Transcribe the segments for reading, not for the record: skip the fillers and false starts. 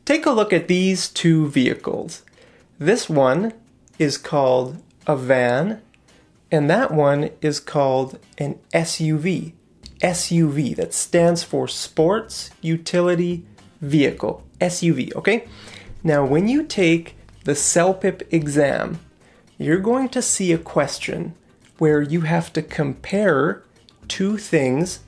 take a look at these two vehicles. This one is called a van, and that one is called an SUV. SUV, that stands for Sports Utility Vehicle. SUV, okay? Now, when you take the CELPIP exam, you're going to see a question where you have to compare two things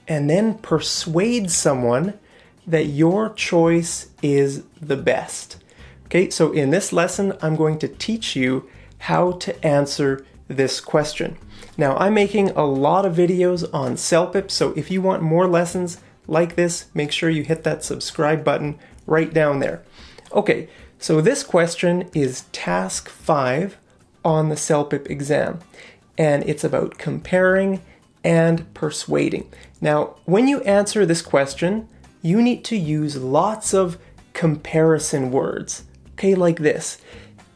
and then persuade someone that your choice is the best. Okay, so in this lesson, I'm going to teach you how to answer this question. Now, I'm making a lot of videos on CELPIP, so if you want more lessons like this, make sure you hit that subscribe button right down there. Okay, so this question is task 5 on the CELPIP exam, and it's about comparing and persuading. Now, when you answer this question, you need to use lots of comparison words, okay, like this: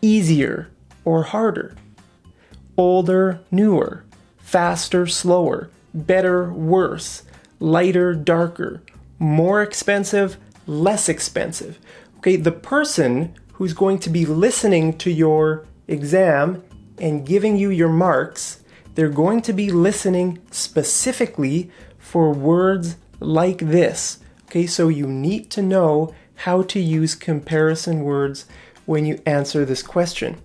easier or harder, older, newer, faster, slower, better, worse, lighter, darker, more expensive, less expensive. Okay, the person who's going to be listening to your exam and giving you your marks, they're going to be listening specifically for words like this. Okay, so you need to know how to use comparison words when you answer this question.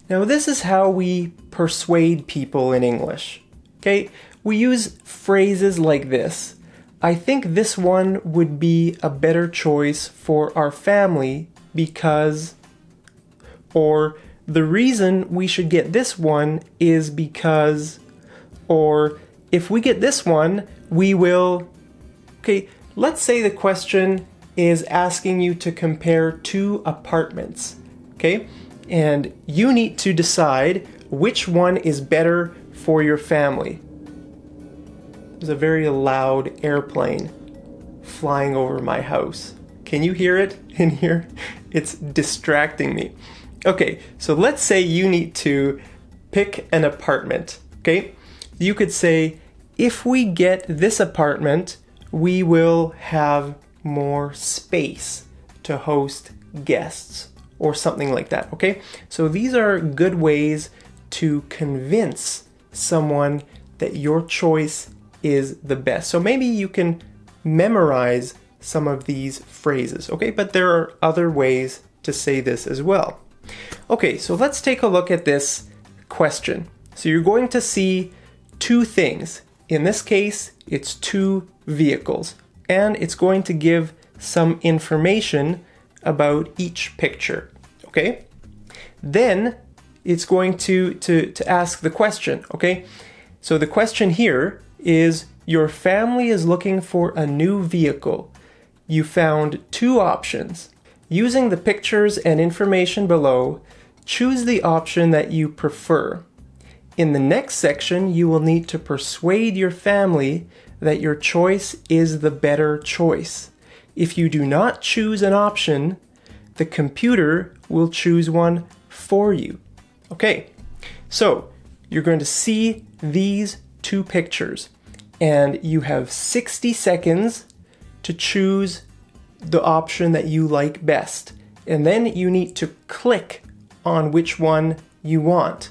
Now, this is how we persuade people in English. Okay, we use phrases like this. I think this one would be a better choice for our family because, or the reason we should get this one is because, or if we get this one, we will. Okay, let's say the question is asking you to compare two apartments, okay? And you need to decide which one is better for your family. There's a very loud airplane flying over my house. Can you hear it in here? It's distracting me. Okay, so let's say you need to pick an apartment, okay? You could say, if we get this apartment, we will have more space to host guests, or something like that, okay? So these are good ways to convince someone that your choice is the best. So maybe you can memorize some of these phrases, okay? But there are other ways to say this as well. Okay, so let's take a look at this question. So you're going to see two things. In this case, it's two vehicles, and it's going to give some information about each picture, okay? Then it's going to ask the question, okay? So the question here is, your family is looking for a new vehicle. You found two options. Using the pictures and information below, choose the option that you prefer. In the next section, you will need to persuade your family that your choice is the better choice. If you do not choose an option, the computer will choose one for you. Okay, so you're going to see these two pictures, and you have 60 seconds to choose the option that you like best. And then you need to click on which one you want.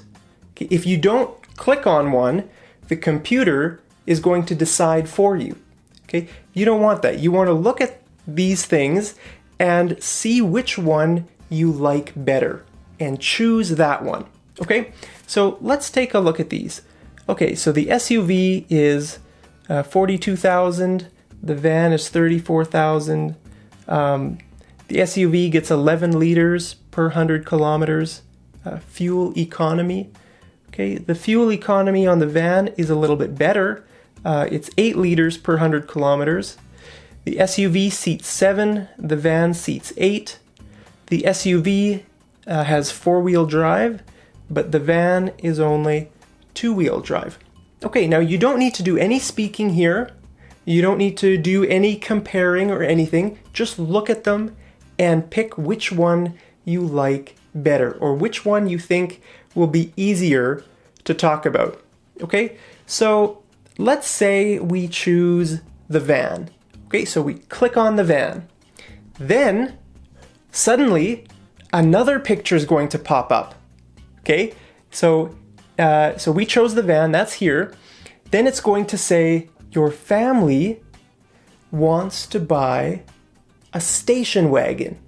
Okay, if you don't click on one, the computer is going to decide for you. Okay, you don't want that. You want to look at these things and see which one you like better and choose that one. Okay, so let's take a look at these. Okay, so the SUV is 42,000. The van is 34,000. The SUV gets 11 liters per 100 kilometers. Fuel economy. Okay, the fuel economy on the van is a little bit better. It's 8 liters per 100 kilometers. The SUV seats 7. The van seats 8. The SUV has 4-wheel drive, but the van is only 2-wheel drive. Okay, now you don't need to do any speaking here. You don't need to do any comparing or anything. Just look at them and pick which one you like better, or which one you think will be easier to talk about. Okay, so let's say we choose the van. Okay, so we click on the van. Then suddenly another picture is going to pop up. Okay, so we chose the van, that's here. Then it's going to say your family wants to buy a station wagon.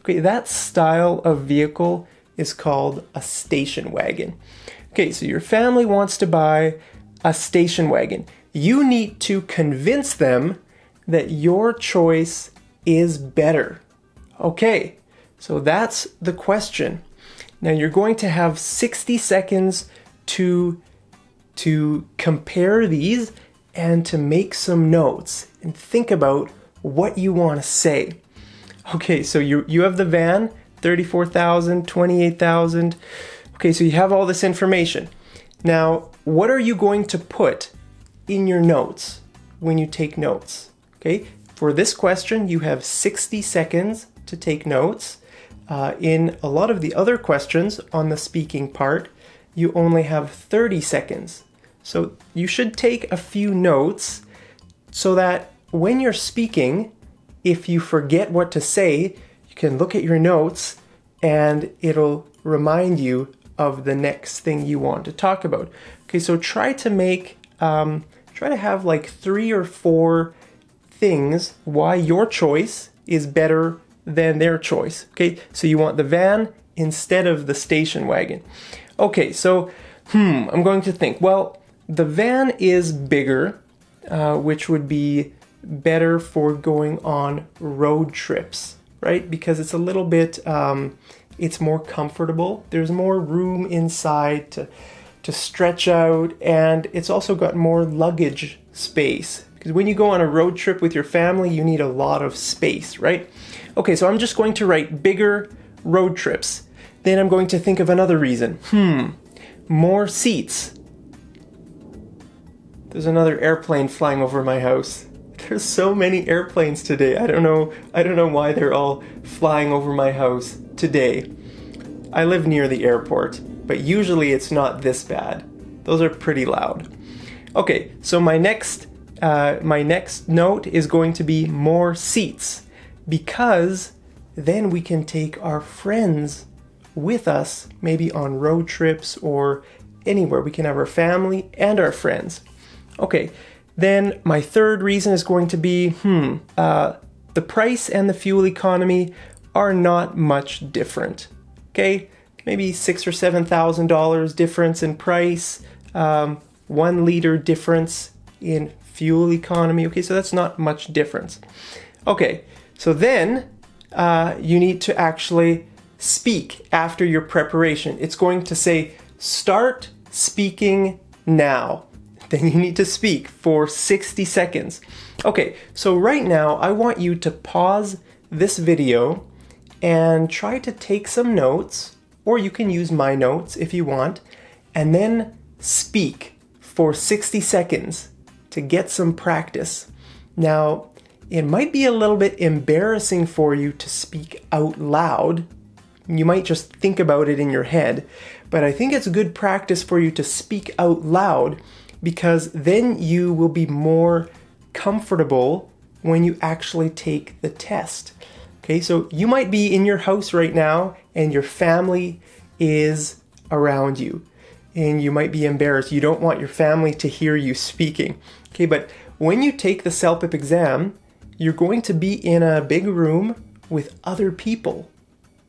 Okay, that style of vehicle is called a station wagon. Okay, so your family wants to buy a station wagon. You need to convince them that your choice is better. Okay, so that's the question. Now you're going to have 60 seconds to compare these and to make some notes and think about what you want to say. Okay, so you have the van, 34,000, 28,000. Okay, so you have all this information. Now, what are you going to put in your notes when you take notes? Okay, for this question, you have 60 seconds to take notes. In a lot of the other questions on the speaking part, you only have 30 seconds. So you should take a few notes so that when you're speaking, if you forget what to say, you can look at your notes and it'll remind you of the next thing you want to talk about. Okay, so try to have like 3 or 4 things why your choice is better than their choice. Okay, so you want the van instead of the station wagon. Okay, so I'm going to think, well, the van is bigger, which would be better for going on road trips, right? Because it's a little bit, it's more comfortable. There's more room inside to stretch out, and it's also got more luggage space. Because when you go on a road trip with your family, you need a lot of space, right? Okay, so I'm just going to write bigger road trips. Then I'm going to think of another reason. More seats. There's another airplane flying over my house. There's so many airplanes today. I don't know why they're all flying over my house today. I live near the airport, but usually it's not this bad. Those are pretty loud. Okay, so my next note is going to be more seats, because then we can take our friends with us, maybe on road trips or anywhere. We can have our family and our friends. Okay, then my third reason is going to be, the price and the fuel economy are not much different. Okay, maybe $6,000 or $7,000 difference in price, 1 liter difference in fuel economy. Okay, so that's not much difference. Okay, so then you need to actually speak after your preparation. It's going to say, start speaking now. Then you need to speak for 60 seconds. Okay, so right now I want you to pause this video and try to take some notes, or you can use my notes if you want, and then speak for 60 seconds to get some practice. Now, it might be a little bit embarrassing for you to speak out loud. You might just think about it in your head, but I think it's good practice for you to speak out loud, because then you will be more comfortable when you actually take the test. Okay, so you might be in your house right now and your family is around you and you might be embarrassed. You don't want your family to hear you speaking. Okay, but when you take the CELPIP exam, you're going to be in a big room with other people.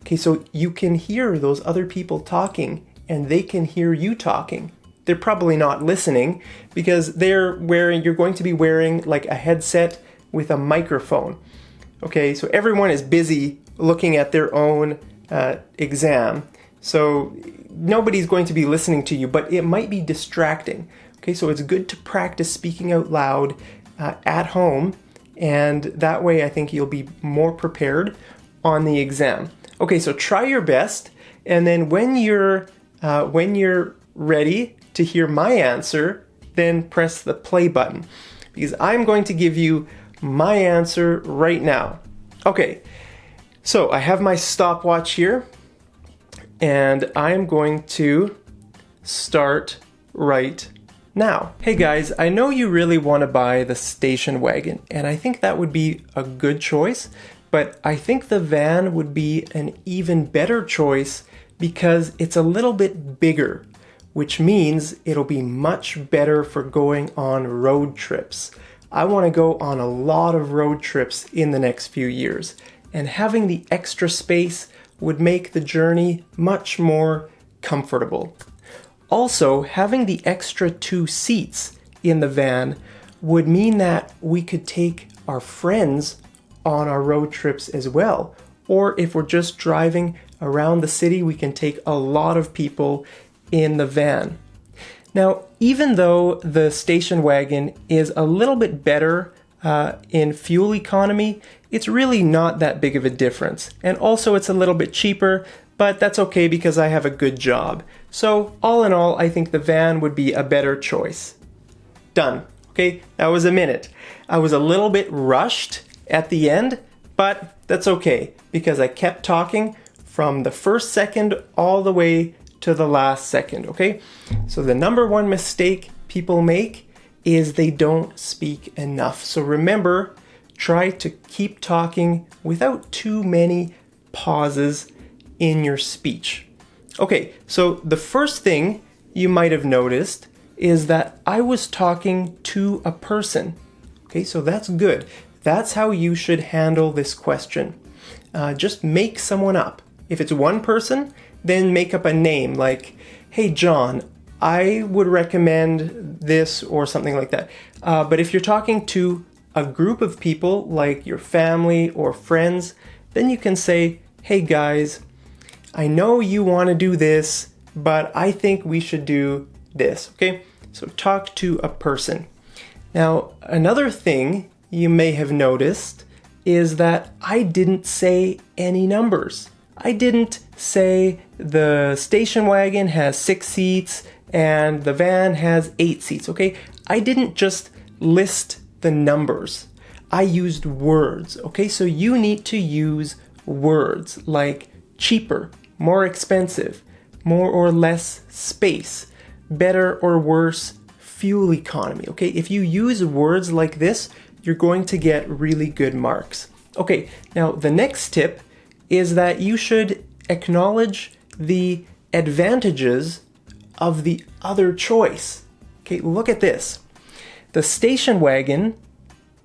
Okay, so you can hear those other people talking and they can hear you talking. They're probably not listening because you're going to be wearing like a headset with a microphone. Okay, so everyone is busy looking at their own exam. So nobody's going to be listening to you, but it might be distracting. Okay, so it's good to practice speaking out loud at home, and that way I think you'll be more prepared on the exam. Okay, so try your best, and then when you're ready to hear my answer, then press the play button, because I'm going to give you my answer right now. Okay, so I have my stopwatch here, and I'm going to start right now. Hey guys, I know you really want to buy the station wagon, and I think that would be a good choice, but I think the van would be an even better choice because it's a little bit bigger, which means it'll be much better for going on road trips. I want to go on a lot of road trips in the next few years, and having the extra space would make the journey much more comfortable. Also, having the extra 2 seats in the van would mean that we could take our friends on our road trips as well. Or if we're just driving around the city, we can take a lot of people in the van. Now, even though the station wagon is a little bit better in fuel economy, it's really not that big of a difference. And also it's a little bit cheaper, but that's okay because I have a good job. So all in all, I think the van would be a better choice. Done. Okay, that was a minute. I was a little bit rushed at the end, but that's okay because I kept talking from the first second all the way to the last second, okay? So the number one mistake people make is they don't speak enough. So remember, try to keep talking without too many pauses in your speech. Okay, so the first thing you might have noticed is that I was talking to a person. Okay, so that's good. That's how you should handle this question. Just make someone up. If it's one person, then make up a name like, hey John, I would recommend this or something like that. But if you're talking to a group of people like your family or friends, then you can say, hey guys, I know you want to do this, but I think we should do this, okay? So talk to a person. Now, another thing you may have noticed is that I didn't say any numbers. I didn't say the station wagon has 6 seats and the van has 8 seats, okay? I didn't just list the numbers. I used words, okay? So you need to use words like cheaper, more expensive, more or less space, better or worse fuel economy, okay? If you use words like this, you're going to get really good marks. Okay, now the next tip is that you should acknowledge the advantages of the other choice. Okay, look at this. The station wagon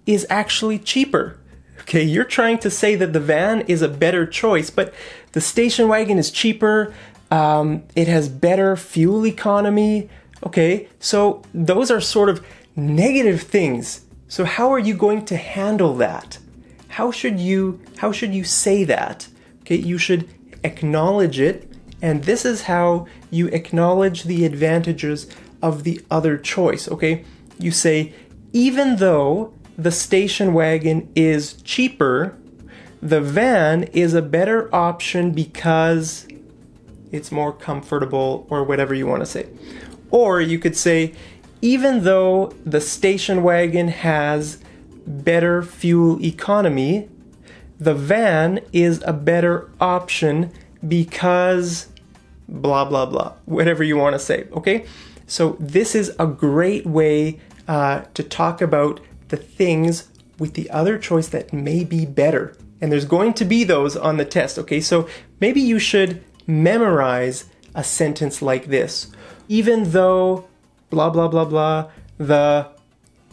is actually cheaper. Okay, you're trying to say that the van is a better choice, but the station wagon is cheaper, it has better fuel economy. Okay, so those are sort of negative things. So how are you going to handle that? How should you say that? Okay, you should acknowledge it, and this is how you acknowledge the advantages of the other choice, okay? You say, even though the station wagon is cheaper, the van is a better option because it's more comfortable, or whatever you want to say. Or you could say, even though the station wagon has better fuel economy, the van is a better option because blah, blah, blah, whatever you want to say, okay? So this is a great way to talk about the things with the other choice that may be better. And there's going to be those on the test, okay? So maybe you should memorize a sentence like this. Even though blah, blah, blah, blah, the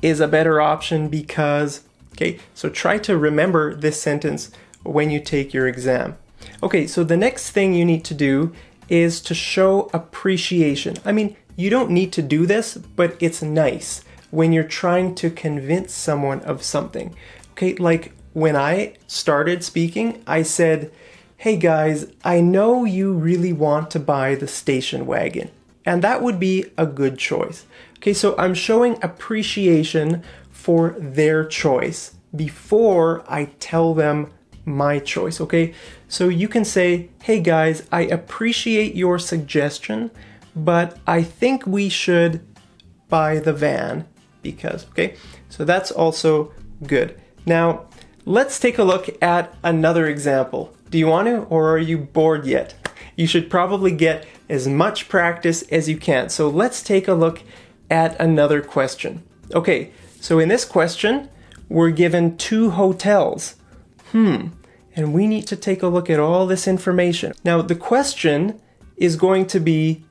is a better option because, okay? So try to remember this sentence when you take your exam. Okay, so the next thing you need to do is to show appreciation. I mean, you don't need to do this, but it's nice when you're trying to convince someone of something. Okay, like when I started speaking, I said, hey guys, I know you really want to buy the station wagon. And that would be a good choice. Okay, so I'm showing appreciation for their choice before I tell them my choice, okay? So you can say, hey guys, I appreciate your suggestion, but I think we should buy the van because, okay? So that's also good. Now, let's take a look at another example. Do you want to, or are you bored yet? You should probably get as much practice as you can. So let's take a look at another question. Okay, so in this question, we're given 2 hotels. and we need to take a look at all this information. Now, the question is going to be,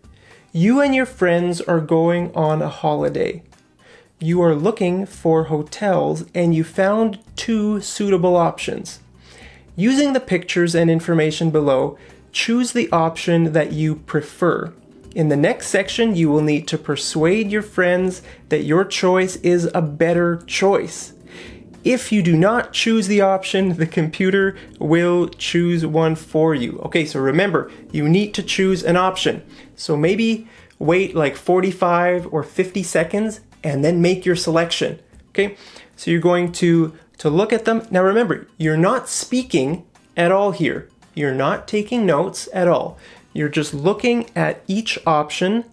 you and your friends are going on a holiday. You are looking for hotels and you found 2 suitable options. Using the pictures and information below, choose the option that you prefer. In the next section, you will need to persuade your friends that your choice is a better choice. If you do not choose the option, the computer will choose one for you. Okay, so remember, you need to choose an option. So maybe wait like 45 or 50 seconds and then make your selection. Okay, so you're going to look at them. Now remember, you're not speaking at all here. You're not taking notes at all. You're just looking at each option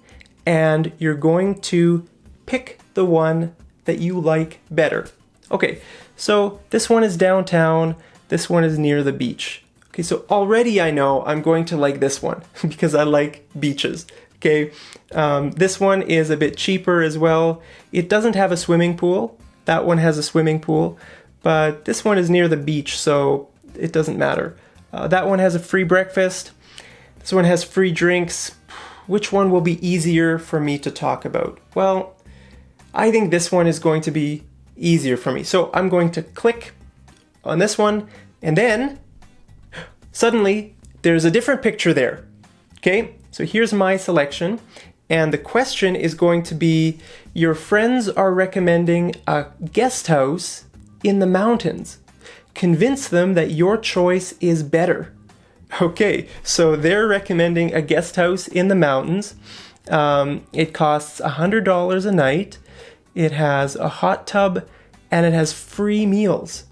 and you're going to pick the one that you like better. Okay, so this one is downtown, this one is near the beach. Okay, so already I know I'm going to like this one because I like beaches. Okay, this one is a bit cheaper as well. It doesn't have a swimming pool. That one has a swimming pool, but this one is near the beach, so it doesn't matter. That one has a free breakfast. This one has free drinks. Which one will be easier for me to talk about? Well, I think this one is going to be easier for me. So I'm going to click on this one, and then suddenly there's a different picture there. Okay, so here's my selection, and the question is going to be, your friends are recommending a guest house in the mountains. Convince them that your choice is better. Okay, so they're recommending a guest house in the mountains. It costs $100 a night. It has a hot tub and it has free meals.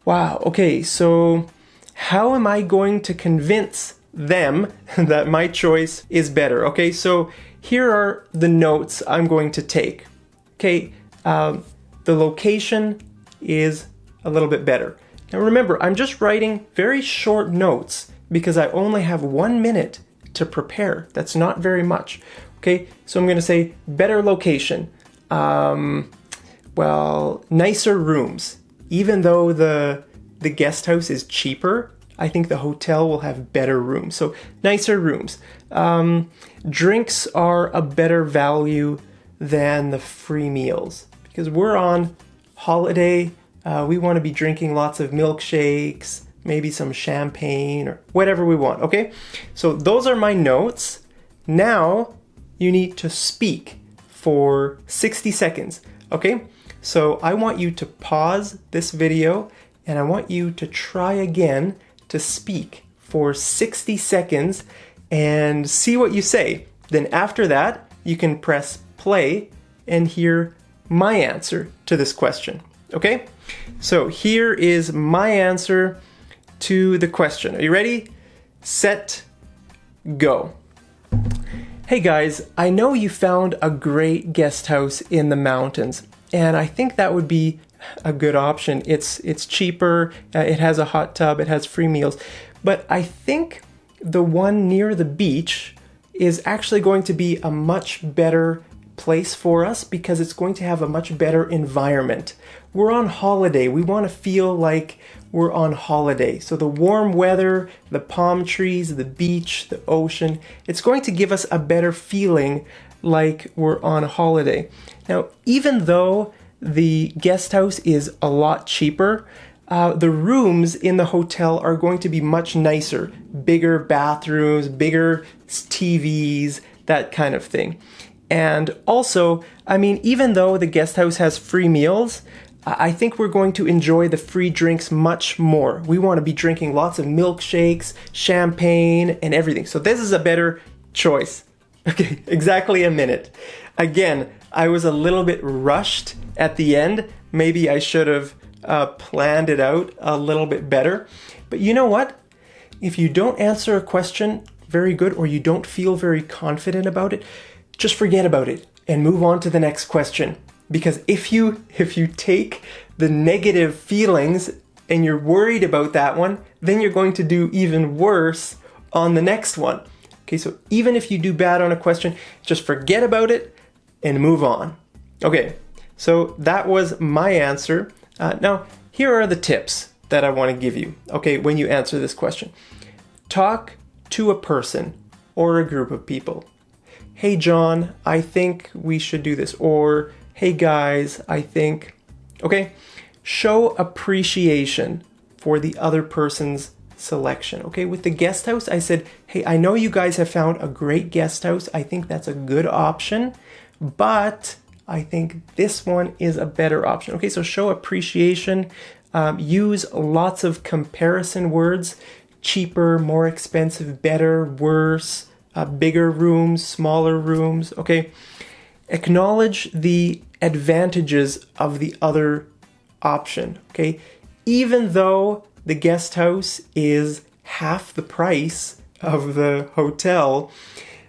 Wow, okay, so how am I going to convince them that my choice is better? Okay, so here are the notes I'm going to take. Okay, the location is a little bit better. Now remember, I'm just writing very short notes because I only have 1 minute to prepare. That's not very much. Okay, so I'm going to say better location. Well, nicer rooms. Even though the guest house is cheaper, I think the hotel will have better rooms. So nicer rooms. Drinks are a better value than the free meals because we're on holiday. We want to be drinking lots of milkshakes, maybe some champagne or whatever we want, okay? So those are my notes. Now you need to speak for 60 seconds, okay? So I want you to pause this video and I want you to try again to speak for 60 seconds and see what you say. Then after that, you can press play and hear my answer to this question, okay? So here is my answer to the question. Are you ready? Set, go. Hey guys, I know you found a great guest house in the mountains, and I think that would be a good option. It's cheaper, it has a hot tub, it has free meals, but I think the one near the beach is actually going to be a much better place for us because it's going to have a much better environment. We're on holiday. We want to feel like we're on holiday. So the warm weather, the palm trees, the beach, the ocean, it's going to give us a better feeling like we're on holiday. Now, even though the guest house is a lot cheaper, the rooms in the hotel are going to be much nicer. Bigger bathrooms, bigger TVs, that kind of thing. And also, I mean, even though the guest house has free meals, I think we're going to enjoy the free drinks much more. We want to be drinking lots of milkshakes, champagne, and everything. So this is a better choice. Okay, exactly a minute. Again, I was a little bit rushed at the end. Maybe I should have planned it out a little bit better. But you know what? If you don't answer a question very good or you don't feel very confident about it, just forget about it and move on to the next question. Because if you take the negative feelings and you're worried about that one, then you're going to do even worse on the next one. Okay, so even if you do bad on a question, just forget about it and move on. Okay, so that was my answer. Now, here are the tips. that I want to give you, okay, when you answer this question. Talk to a person or a group of people. Hey, John, I think we should do this. Or, hey, guys, I think, okay? Show appreciation for the other person's selection, okay? With the guest house, I said, hey, I know you guys have found a great guest house. I think that's a good option, but I think this one is a better option. Okay, so show appreciation. Use lots of comparison words. Cheaper, more expensive, better, worse, bigger rooms, smaller rooms, okay? Acknowledge the advantages of the other option, okay? Even though the guest house is half the price of the hotel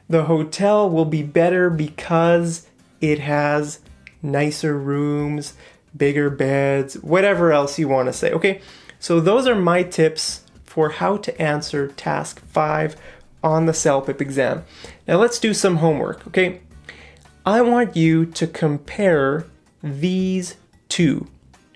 will be better because it has nicer rooms, bigger beds, whatever else you want to say, okay? So those are my tips for how to answer task 5 on the CELPIP exam. Now let's do some homework, okay? I want you to compare these two,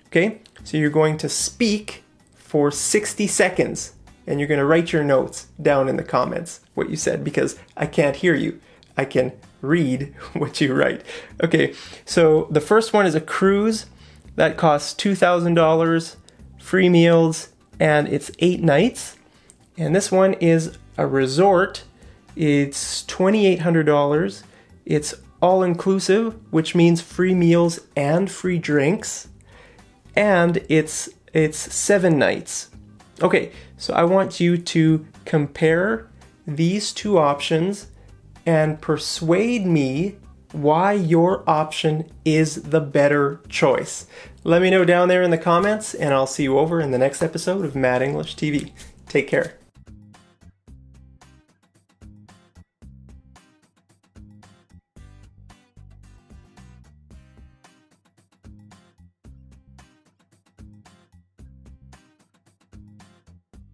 okay? So you're going to speak for 60 seconds and you're going to write your notes down in the comments, what you said, because I can't hear you. I can read what you write. Okay, so the first one is a cruise that costs $2,000, free meals, and it's 8 nights. And this one is a resort. It's $2,800. It's all-inclusive, which means free meals and free drinks. And it's 7 nights. Okay, so I want you to compare these two options and persuade me why your option is the better choice. Let me know down there in the comments, and I'll see you over in the next episode of Mad English TV. Take care.